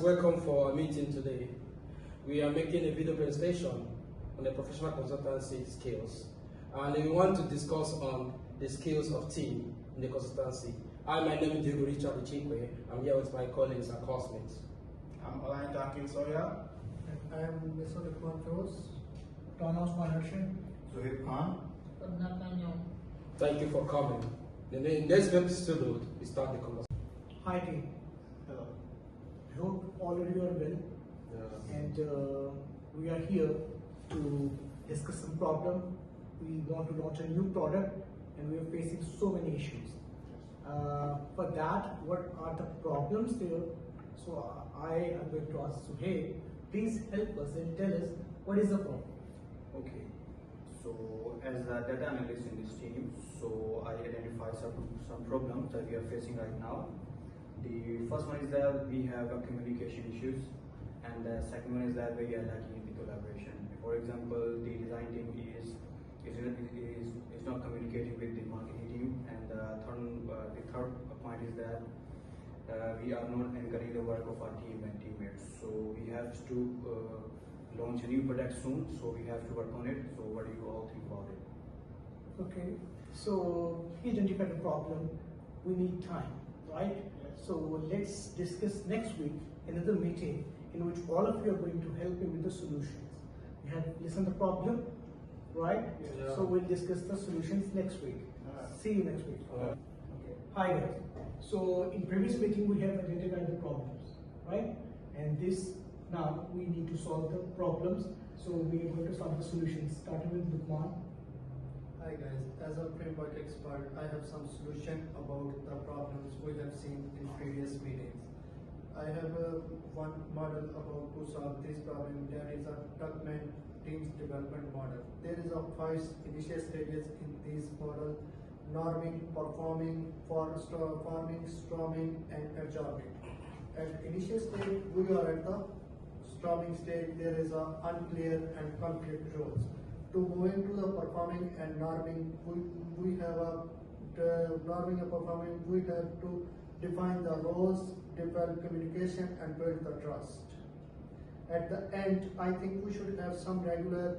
welcome for our meeting today. We are making a video presentation on the professional consultancy skills, and we want to discuss on the skills of team in the consultancy. My name is Diego Richard Ichikwe. I'm here with my colleagues and classmates. I'm Alain Dakin Soya. I am Mr. Kwantos. Thomas Manashin. Zohib Khan. Thank you for coming. The next episode we start the conversation. Hi team. Hello. I hope all of you are well. Yeah. And we are here to discuss some problem. We want to launch a new product and we are facing so many issues. For that, what are the problems there? So I am going to ask Suhaib, please help us and tell us what is the problem. Okay, so as a data analyst in this team, so I identify some problems that we are facing right now. The first one is that we have communication issues, and the second one is that we are lacking in the collaboration. For example, the design team is not communicating with the marketing team, and the third point is that we are not encouraging the work of our team and teammates. So we have to launch a new product soon, so we have to work on it. So what do you all think about it? Okay, so he identified the problem. We need time, right? So let's discuss next week another meeting in which all of you are going to help me with the solutions. You have listened to the problem, right? Yeah. So we'll discuss the solutions next week. See you next week. Alright. Okay. Hi guys. So in previous meeting we have identified the problems, right? And this now we need to solve the problems. So we are going to solve the solutions, starting with Lukman. Hi guys, as a framework expert, I have some solution about the problems we have seen in previous meetings. I have one model about to solve this problem. There is a document teams development model. There is a 5 initial stages in this model: norming, performing, forming, storming, and absorbing. At initial stage, we are at the storming stage. There is a unclear and conflict roles. To move into the performing and norming, we have a norming and performing. We have to define the roles, develop communication, and build the trust. At the end, I think we should have some regular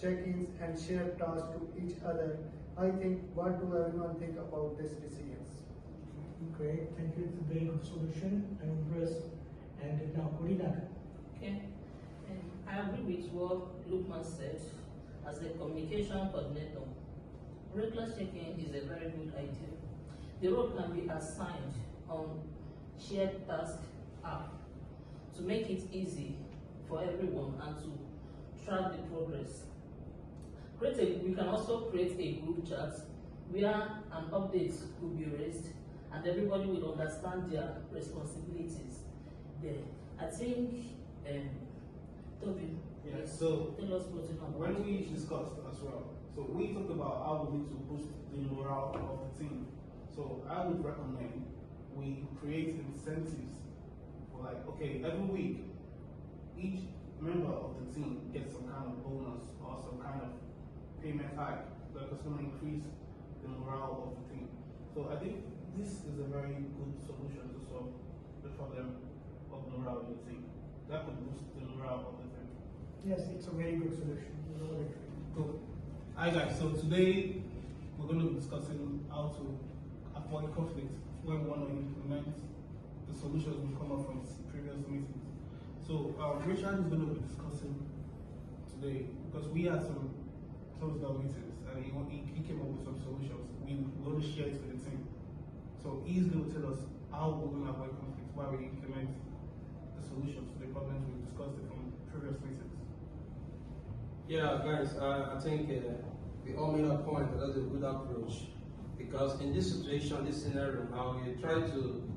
check-ins and share tasks to each other. I think, what do everyone think about these decisions? Great, thank you. It's a very good solution. I'm impressed. And now, Corina. Okay, and I agree with what Lukman said. As a communication coordinator, regular check-in is a very good idea. The role can be assigned on shared task app to make it easy for everyone and to track the progress. We can also create a group chat where an update could be raised and everybody will understand their responsibilities there. I think, Toby, Yeah, yes, so tell us what you know. when we discussed as well, so we talked about how we need to boost the morale of the team. So I would recommend we create incentives for, like, okay, every week, each member of the team gets some kind of bonus or some kind of payment hike that's going to increase the morale of the team. So I think this is a very good solution to solve the problem of morale in the team. That could boost the morale of the team. Yes, it's a very good solution. Cool. Hi guys, so today we're going to be discussing how to avoid conflict when we want to implement the solutions we come up from previous meetings. So Richard is going to be discussing today because we had some closed down meetings and he came up with some solutions. We're going to share it with the team. So he's going to tell us how we're going to avoid conflict while we implement the solutions to the problems we discussed from previous meetings. Yeah, guys, I think we all made a point that that's a good approach, because in this situation, this scenario, now we try to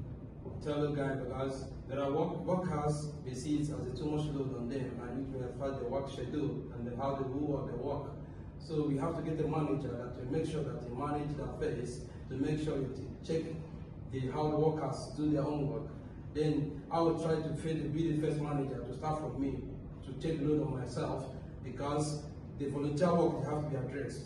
tell the guy, because there are workers, they see it as a too much load on them, and we can affect the work schedule and how they do their work. So we have to get the manager to make sure that they manage that phase, to make sure to check how the workers do their own work. Then I will try to be the first manager to start from me, to take the load on myself, because the volunteer work have to be addressed.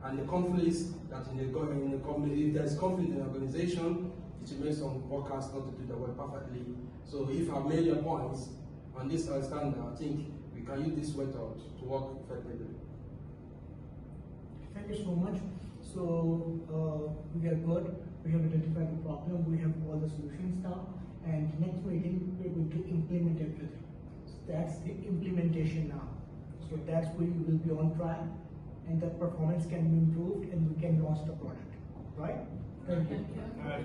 And the conflicts that in the company, if there's conflict in the organization, it will make some workers not to do the work perfectly So if I've made your points on this standard, I think we can use this method to work effectively. Thank you so much. So we are good. We have identified the problem. We have all the solutions now. And next meeting we're going to implement everything. So that's the implementation now. So that's where you will be on track, and the performance can be improved, and we can launch the product. Right? Thank you. All right.